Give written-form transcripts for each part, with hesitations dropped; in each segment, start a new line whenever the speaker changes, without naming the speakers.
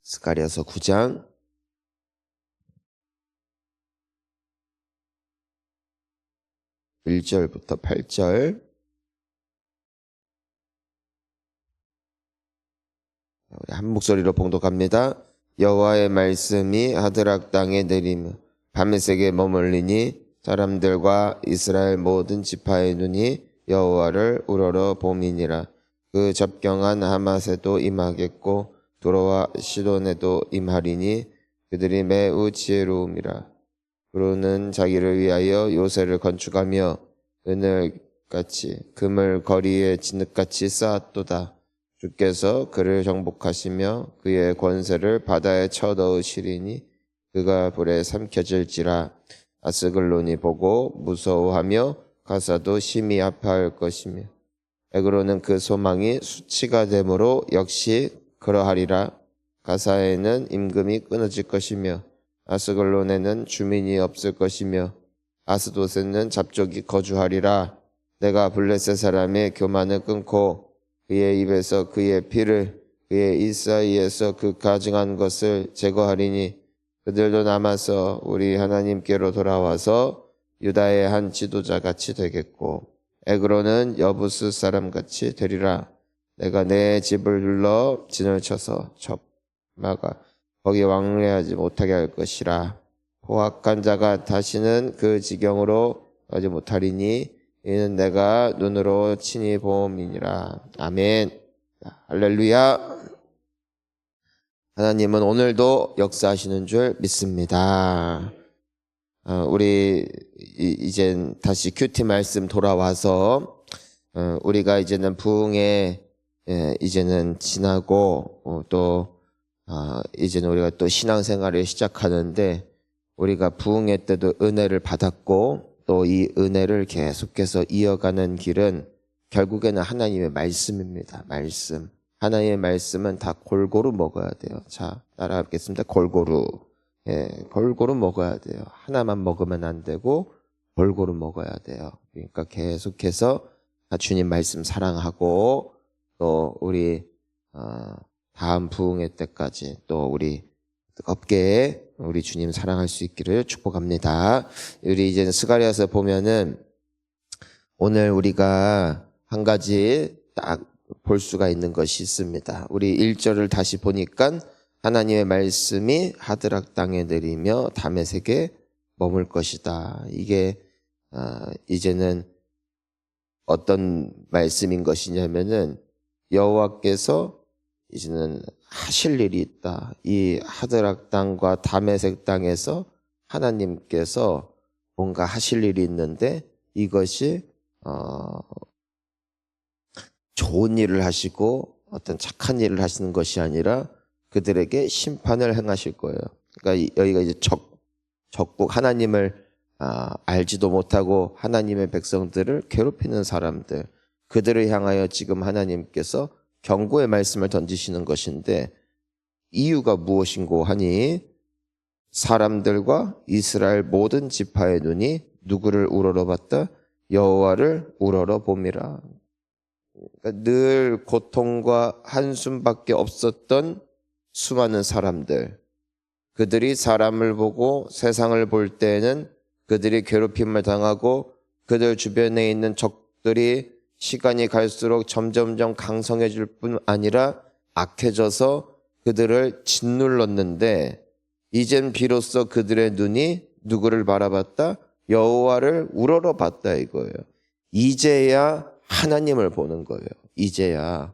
스가랴서 9장 1절부터 8절. 우리 한 목소리로 봉독합니다. 여호와의 말씀이 하드락 땅에 내리며 밤새게 머물리니 사람들과 이스라엘 모든 지파의 눈이 여호와를 우러러 봄이니라. 그 접경한 하맛에도 임하겠고 두로와 시돈에도 임하리니 그들이 매우 지혜로움이라. 두로는 자기를 위하여 요새를 건축하며 은을같이 금을 거리에 진흙같이 쌓았도다. 주께서 그를 정복하시며 그의 권세를 바다에 쳐넣으시리니 그가 불에 삼켜질지라. 아스글론이 보고 무서워하며 가사도 심히 아파할 것이며 에그로는 그 소망이 수치가 되므로 역시 그러하리라. 가사에는 임금이 끊어질 것이며 아스글론에는 주민이 없을 것이며 아스돗에는 잡족이 거주하리라. 내가 블레셋 사람의 교만을 끊고 그의 입에서 그의 피를 그의 입 사이에서 그 가증한 것을 제거하리니 그들도 남아서 우리 하나님께로 돌아와서 유다의 한 지도자같이 되겠고 에그로는 여부스 사람같이 되리라. 내가 내 집을 눌러 진을 쳐서 막아 거기 왕래하지 못하게 할 것이라. 포악한 자가 다시는 그 지경으로 가지 못하리니 이는 내가 눈으로 친히 보음이니라. 아멘. 할렐루야. 하나님은 오늘도 역사하시는 줄 믿습니다. 우리 이젠 다시 큐티 말씀 돌아와서 우리가 이제는 부흥에 이제는 지나고 또 이제는 우리가 또 신앙생활을 시작하는데 우리가 부흥회 때도 은혜를 받았고 또 이 은혜를 계속해서 이어가는 길은 결국에는 하나님의 말씀입니다. 말씀. 하나님의 말씀은 다 골고루 먹어야 돼요. 자, 따라하겠습니다. 골고루. 골고루 먹어야 돼요. 하나만 먹으면 안 되고 골고루 먹어야 돼요. 그러니까 계속해서 주님 말씀 사랑하고 또 우리 다음 부흥회 때까지 또 우리 뜨겁게 우리 주님 사랑할 수 있기를 축복합니다. 우리 이제 스가랴서 보면은 오늘 우리가 한 가지 딱 볼 수가 있는 것이 있습니다. 우리 1절을 다시 보니까 하나님의 말씀이 하드락 땅에 내리며 다메섹에 머물 것이다. 이게 이제는 어떤 말씀인 것이냐면은 여호와께서 이제는 하실 일이 있다. 이 하드락 땅과 다메섹 땅에서 하나님께서 뭔가 하실 일이 있는데 이것이 좋은 일을 하시고 어떤 착한 일을 하시는 것이 아니라 그들에게 심판을 행하실 거예요. 그러니까 여기가 이제 적국 하나님을 알지도 못하고 하나님의 백성들을 괴롭히는 사람들, 그들을 향하여 지금 하나님께서 경고의 말씀을 던지시는 것인데 이유가 무엇인고 하니 사람들과 이스라엘 모든 지파의 눈이 누구를 우러러봤다? 여호와를 우러러봄이라. 그러니까 늘 고통과 한숨밖에 없었던 수많은 사람들, 그들이 사람을 보고 세상을 볼 때에는 그들이 괴롭힘을 당하고 그들 주변에 있는 적들이 시간이 갈수록 점점점 강성해질 뿐 아니라 악해져서 그들을 짓눌렀는데 이젠 비로소 그들의 눈이 누구를 바라봤다? 여호와를 우러러봤다 이거예요. 이제야 하나님을 보는 거예요. 이제야.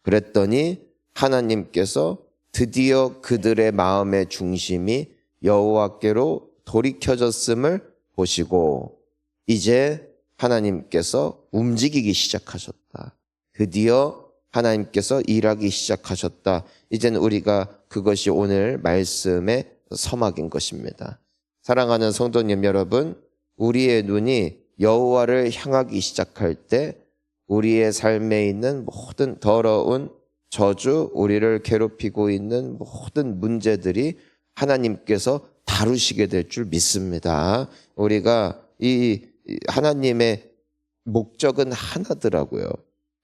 그랬더니 하나님께서 드디어 그들의 마음의 중심이 여호와께로 돌이켜졌음을 보시고 이제 하나님께서 움직이기 시작하셨다. 드디어 하나님께서 일하기 시작하셨다. 이제는 우리가 그것이 오늘 말씀의 서막인 것입니다. 사랑하는 성도님 여러분, 우리의 눈이 여호와를 향하기 시작할 때 우리의 삶에 있는 모든 더러운 저주, 우리를 괴롭히고 있는 모든 문제들이 하나님께서 다루시게 될 줄 믿습니다. 우리가 이 하나님의 목적은 하나더라고요.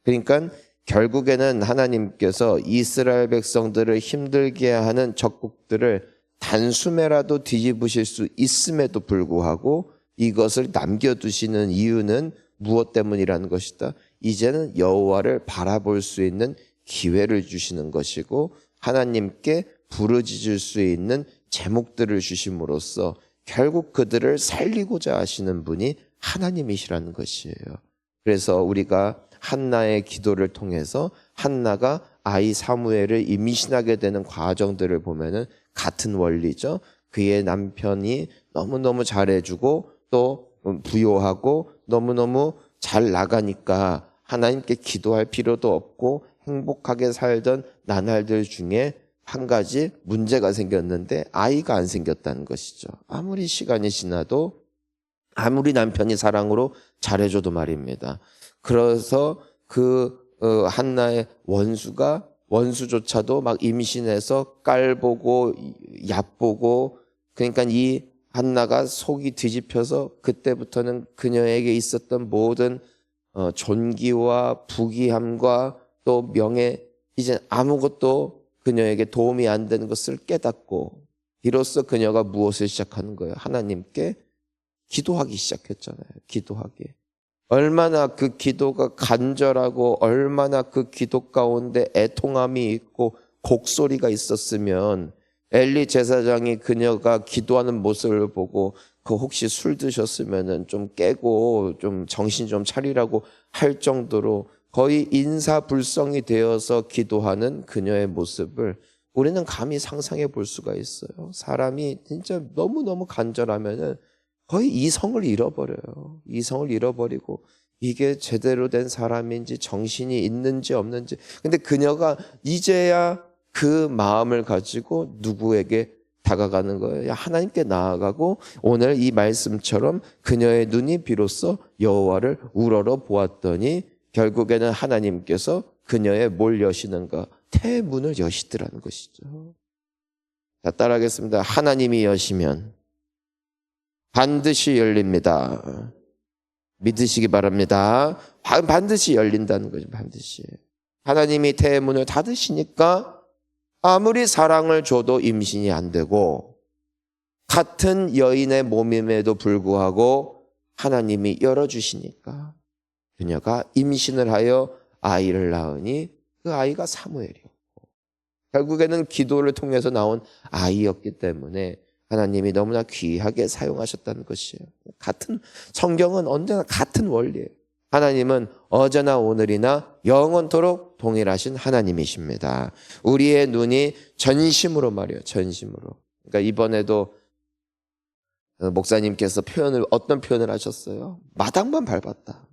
그러니까 결국에는 하나님께서 이스라엘 백성들을 힘들게 하는 적국들을 단숨에라도 뒤집으실 수 있음에도 불구하고 이것을 남겨두시는 이유는 무엇 때문이라는 것이다. 이제는 여호와를 바라볼 수 있는 기회를 주시는 것이고 하나님께 부르짖을 수 있는 제목들을 주심으로써 결국 그들을 살리고자 하시는 분이 하나님이시라는 것이에요. 그래서 우리가 한나의 기도를 통해서 한나가 아이 사무엘을 임신하게 되는 과정들을 보면은 같은 원리죠. 그의 남편이 너무너무 잘해주고 또 부요하고 너무너무 잘 나가니까 하나님께 기도할 필요도 없고 행복하게 살던 나날들 중에 한 가지 문제가 생겼는데 아이가 안 생겼다는 것이죠. 아무리 시간이 지나도 아무리 남편이 사랑으로 잘해줘도 말입니다. 그래서 한나의 원수조차도 막 임신해서 깔보고 얕보고 그러니까 이 한나가 속이 뒤집혀서 그때부터는 그녀에게 있었던 모든 존귀와 부귀함과 또 명예 이제 아무것도 그녀에게 도움이 안 되는 것을 깨닫고 이로써 그녀가 무엇을 시작하는 거예요? 하나님께 기도하기 시작했잖아요. 기도하기. 얼마나 그 기도가 간절하고 얼마나 그 기도 가운데 애통함이 있고 곡소리가 있었으면 엘리 제사장이 그녀가 기도하는 모습을 보고 그 혹시 술 드셨으면은 좀 깨고 좀 정신 좀 차리라고 할 정도로 거의 인사불성이 되어서 기도하는 그녀의 모습을 우리는 감히 상상해 볼 수가 있어요. 사람이 진짜 너무너무 간절하면은 거의 이성을 잃어버려요. 이성을 잃어버리고 이게 제대로 된 사람인지 정신이 있는지 없는지. 근데 그녀가 이제야 그 마음을 가지고 누구에게 다가가는 거예요. 하나님께 나아가고 오늘 이 말씀처럼 그녀의 눈이 비로소 여호와를 우러러 보았더니 결국에는 하나님께서 그녀의 뭘 여시는가? 태문을 여시더라는 것이죠. 자, 따라하겠습니다. 하나님이 여시면 반드시 열립니다. 믿으시기 바랍니다. 반드시 열린다는 거죠. 반드시. 하나님이 태문을 닫으시니까 아무리 사랑을 줘도 임신이 안 되고 같은 여인의 몸임에도 불구하고 하나님이 열어주시니까 그녀가 임신을 하여 아이를 낳으니 그 아이가 사무엘이었고 결국에는 기도를 통해서 나온 아이였기 때문에 하나님이 너무나 귀하게 사용하셨다는 것이에요. 같은 성경은 언제나 같은 원리예요. 하나님은 어제나 오늘이나 영원토록 동일하신 하나님이십니다. 우리의 눈이 전심으로 말이에요. 전심으로. 그러니까 이번에도 목사님께서 어떤 표현을 하셨어요? 마당만 밟았다.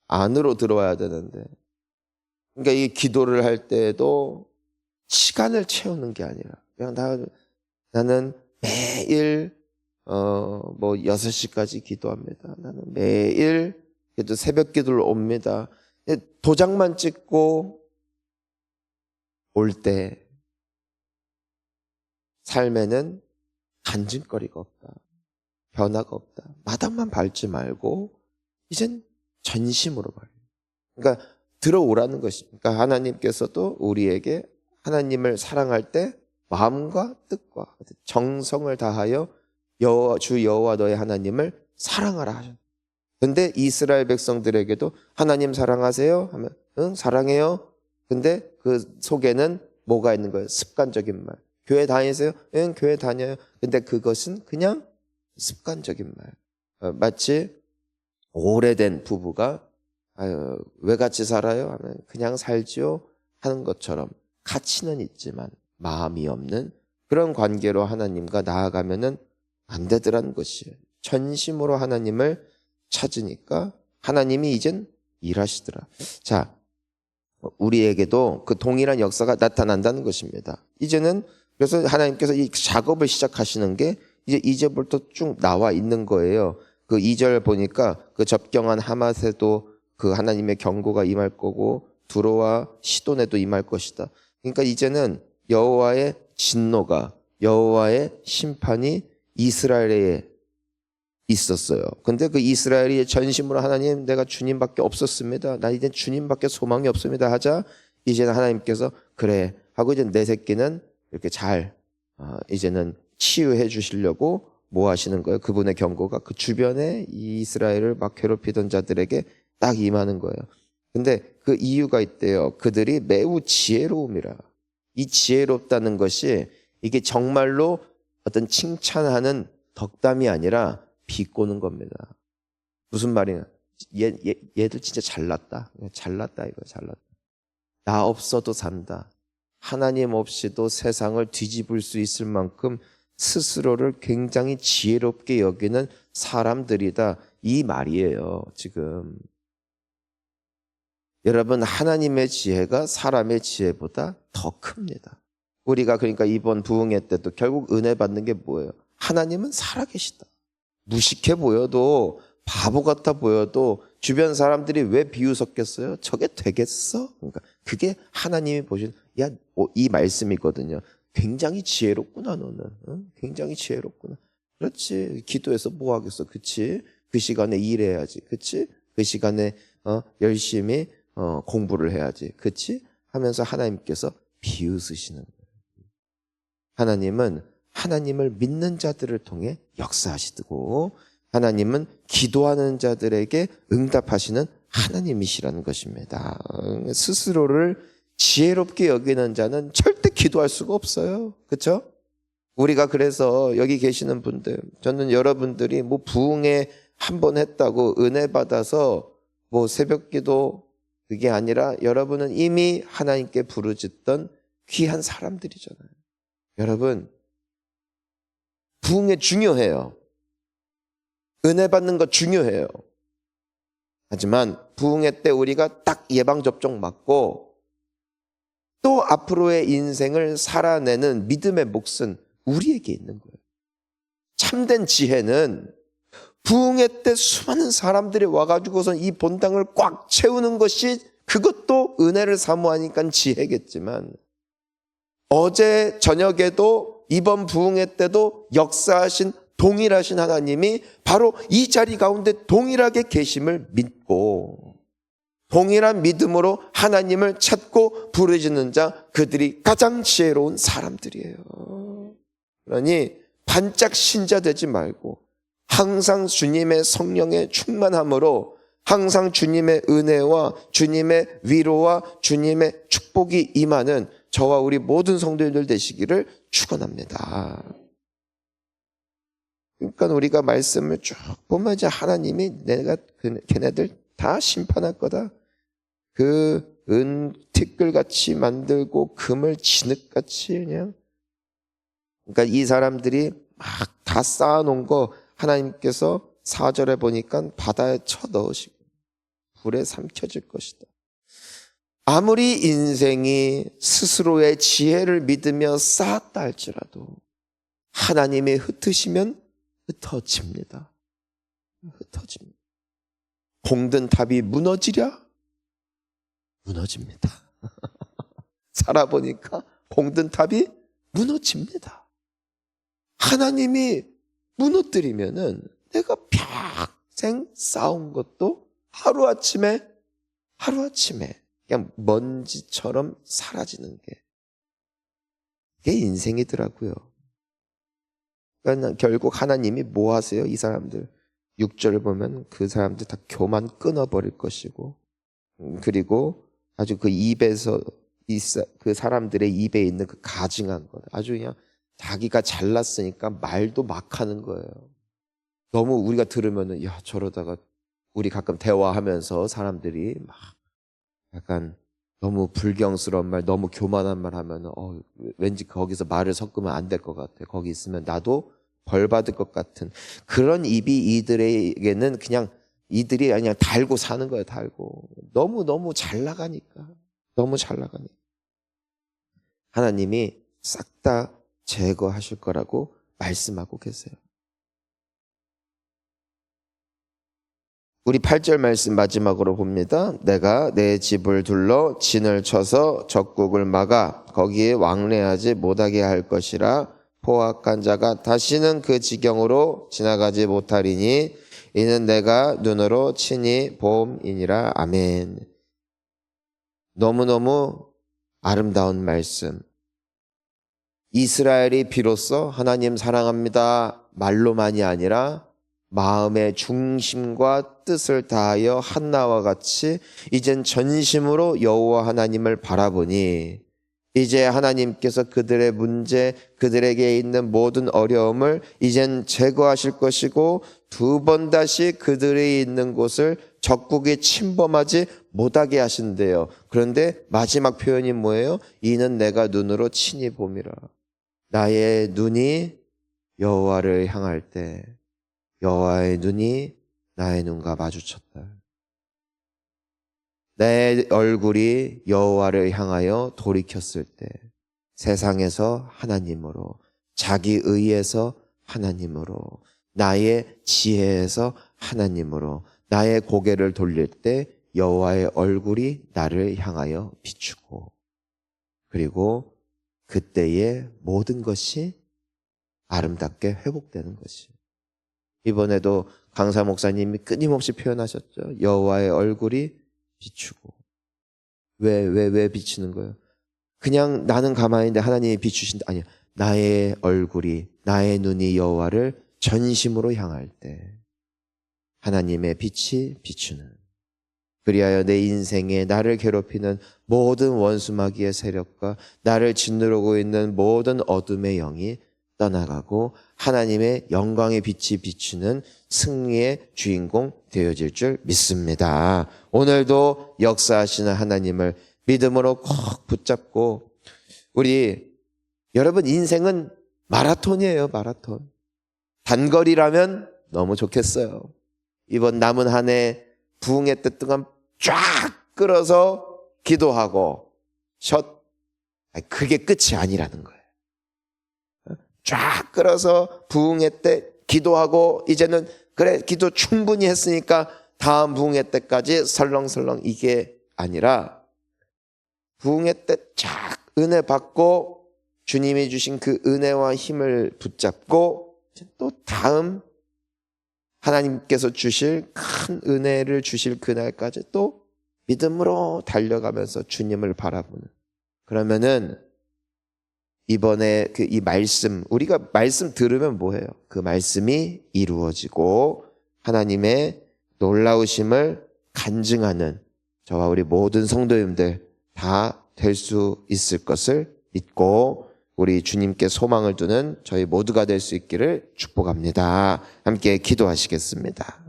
안으로 들어와야 되는데. 그러니까 이 기도를 할 때도 시간을 채우는 게 아니라 그냥 나는 매일 6시까지 기도합니다. 나는 매일 그래도 새벽 기도를 옵니다. 도장만 찍고 올 때 삶에는 간증거리가 없다. 변화가 없다. 마당만 밟지 말고 이젠 전심으로 말해요. 그러니까 들어오라는 것입니다. 하나님께서도 우리에게 하나님을 사랑할 때 마음과 뜻과 정성을 다하여 주 여호와 너의 하나님을 사랑하라 하셨어요. 근데 이스라엘 백성들에게도 하나님 사랑하세요? 하면 응 사랑해요. 근데 그 속에는 뭐가 있는 거예요? 습관적인 말. 교회 다니세요? 응 교회 다녀요. 근데 그것은 그냥 습관적인 말. 마치 오래된 부부가 왜 같이 살아요? 하면 그냥 살지요 하는 것처럼 가치는 있지만 마음이 없는 그런 관계로 하나님과 나아가면은 안 되더라는 것이에요. 전심으로 하나님을 찾으니까 하나님이 이젠 일하시더라. 자, 우리에게도 그 동일한 역사가 나타난다는 것입니다. 이제는 그래서 하나님께서 이 작업을 시작하시는 게 이제 2절부터 쭉 나와 있는 거예요. 그 2절 보니까 그 접경한 하맛에도 그 하나님의 경고가 임할 거고 두로와 시돈에도 임할 것이다. 그러니까 이제는 여호와의 진노가 여호와의 심판이 이스라엘에 있었어요. 근데 그 이스라엘이 전심으로 하나님 내가 주님밖에 없었습니다. 나 이제 주님밖에 소망이 없습니다 하자 이제는 하나님께서 그래 하고 이제 내 새끼는 이렇게 잘 이제는 치유해 주시려고 뭐 하시는 거예요? 그분의 경고가 그 주변에 이 이스라엘을 막 괴롭히던 자들에게 딱 임하는 거예요. 근데 그 이유가 있대요. 그들이 매우 지혜로움이라. 이 지혜롭다는 것이 이게 정말로 어떤 칭찬하는 덕담이 아니라 비꼬는 겁니다. 무슨 말이냐? 얘들 진짜 잘났다. 잘났다 이거 잘났다. 나 없어도 산다. 하나님 없이도 세상을 뒤집을 수 있을 만큼 스스로를 굉장히 지혜롭게 여기는 사람들이다. 이 말이에요, 지금. 여러분, 하나님의 지혜가 사람의 지혜보다 더 큽니다. 우리가 그러니까 이번 부흥회 때도 결국 은혜 받는 게 뭐예요? 하나님은 살아계시다. 무식해 보여도 바보 같아 보여도 주변 사람들이 왜 비웃었겠어요? 저게 되겠어? 그러니까 그게 하나님이 보신 이 말씀이거든요. 굉장히 지혜롭구나 너는. 응? 굉장히 지혜롭구나. 그렇지. 기도해서 뭐 하겠어. 그치? 그 시간에 일해야지. 그치? 그 시간에 열심히 공부를 해야지. 그치? 하면서 하나님께서 비웃으시는 거예요. 하나님은 하나님을 믿는 자들을 통해 역사하시고 하나님은 기도하는 자들에게 응답하시는 하나님이시라는 것입니다. 스스로를 지혜롭게 여기는 자는 절대 기도할 수가 없어요. 그렇죠? 우리가 그래서 여기 계시는 분들, 저는 여러분들이 뭐 부흥회 한 번 했다고 은혜 받아서 뭐 새벽기도 그게 아니라 여러분은 이미 하나님께 부르짖던 귀한 사람들이잖아요. 여러분, 부흥회 중요해요. 은혜 받는 거 중요해요. 하지만 부흥회 때 우리가 딱 예방접종 맞고 또 앞으로의 인생을 살아내는 믿음의 몫은 우리에게 있는 거예요. 참된 지혜는 부흥회 때 수많은 사람들이 와가지고서 이 본당을 꽉 채우는 것이 그것도 은혜를 사모하니까 지혜겠지만 어제 저녁에도 이번 부흥회 때도 역사하신 동일하신 하나님이 바로 이 자리 가운데 동일하게 계심을 믿고 동일한 믿음으로 하나님을 찾고 부르짖는 자 그들이 가장 지혜로운 사람들이에요. 그러니 반짝 신자 되지 말고 항상 주님의 성령의 충만함으로 항상 주님의 은혜와 주님의 위로와 주님의 축복이 임하는 저와 우리 모든 성도님들 되시기를 축원합니다. 그러니까 우리가 말씀을 쭉 보면 이제 하나님이 내가 걔네들 다 심판할 거다. 그 은 티끌같이 만들고 금을 진흙같이 그냥 그러니까 이 사람들이 막 다 쌓아놓은 거 하나님께서 4절에 보니까 바다에 쳐넣으시고 불에 삼켜질 것이다. 아무리 인생이 스스로의 지혜를 믿으며 쌓았다 할지라도 하나님이 흩으시면 흩어집니다. 흩어집니다. 공든 탑이 무너지랴? 무너집니다. 살아보니까 공든 탑이 무너집니다. 하나님이 무너뜨리면은 내가 평생 쌓은 것도 하루아침에 그냥 먼지처럼 사라지는 게 그게 인생이더라고요. 그러니까 결국 하나님이 뭐 하세요? 이 사람들 6절을 보면 그 사람들 다 교만 끊어버릴 것이고 그리고 아주 그 입에서 그 사람들의 입에 있는 그 가증한 것 아주 그냥 자기가 잘났으니까 말도 막 하는 거예요. 너무 우리가 들으면은 야 저러다가 우리 가끔 대화하면서 사람들이 막 약간 너무 불경스러운 말, 너무 교만한 말 하면은 왠지 거기서 말을 섞으면 안 될 것 같아. 거기 있으면 나도 벌 받을 것 같은 그런 입이 이들에게는 그냥 이들이 그냥 달고 사는 거예요. 달고 너무 잘 나가니까 너무 잘 나가니까 하나님이 싹 다 제거하실 거라고 말씀하고 계세요. 우리 8절 말씀 마지막으로 봅니다. 내가 내 집을 둘러 진을 쳐서 적국을 막아 거기에 왕래하지 못하게 할 것이라 포악한 자가 다시는 그 지경으로 지나가지 못하리니 이는 내가 눈으로 친히 보음이니라. 아멘. 너무너무 아름다운 말씀. 이스라엘이 비로소 하나님 사랑합니다 말로만이 아니라 마음의 중심과 뜻을 다하여 한나와 같이 이젠 전심으로 여호와 하나님을 바라보니 이제 하나님께서 그들의 문제, 그들에게 있는 모든 어려움을 이젠 제거하실 것이고 두 번 다시 그들이 있는 곳을 적국이 침범하지 못하게 하신대요. 그런데 마지막 표현이 뭐예요? 이는 내가 눈으로 친히 봄이라. 나의 눈이 여호와를 향할 때 여호와의 눈이 나의 눈과 마주쳤다. 내 얼굴이 여호와를 향하여 돌이켰을 때 세상에서 하나님으로, 자기 의에서 하나님으로, 나의 지혜에서 하나님으로 나의 고개를 돌릴 때 여호와의 얼굴이 나를 향하여 비추고, 그리고 그때의 모든 것이 아름답게 회복되는 것이. 이번에도 강사 목사님이 끊임없이 표현하셨죠. 여호와의 얼굴이 비추고. 왜 비추는 거예요? 그냥 나는 가만히 있는데 하나님이 비추신다. 아니요. 나의 얼굴이, 나의 눈이 여호와를 전심으로 향할 때 하나님의 빛이 비추는. 그리하여 내 인생에 나를 괴롭히는 모든 원수마귀의 세력과 나를 짓누르고 있는 모든 어둠의 영이 떠나가고 하나님의 영광의 빛이 비추는 승리의 주인공 되어질 줄 믿습니다. 오늘도 역사하시는 하나님을 믿음으로 꼭 붙잡고, 우리 여러분 인생은 마라톤이에요. 마라톤. 단거리라면 너무 좋겠어요. 이번 남은 한 해 부흥의 뜻 동안 쫙 끌어서 기도하고 샷. 그게 끝이 아니라는 거예요. 쫙 끌어서 부흥회 때 기도하고 이제는 그래 기도 충분히 했으니까 다음 부흥회 때까지 설렁설렁 이게 아니라 부흥회 때 쫙 은혜 받고 주님이 주신 그 은혜와 힘을 붙잡고 또 다음 하나님께서 주실 큰 은혜를 주실 그날까지 또 믿음으로 달려가면서 주님을 바라보는. 그러면은 이번에 이 말씀, 우리가 말씀 들으면 뭐예요? 그 말씀이 이루어지고 하나님의 놀라우심을 간증하는 저와 우리 모든 성도님들 다 될 수 있을 것을 믿고 우리 주님께 소망을 두는 저희 모두가 될 수 있기를 축복합니다. 함께 기도하시겠습니다.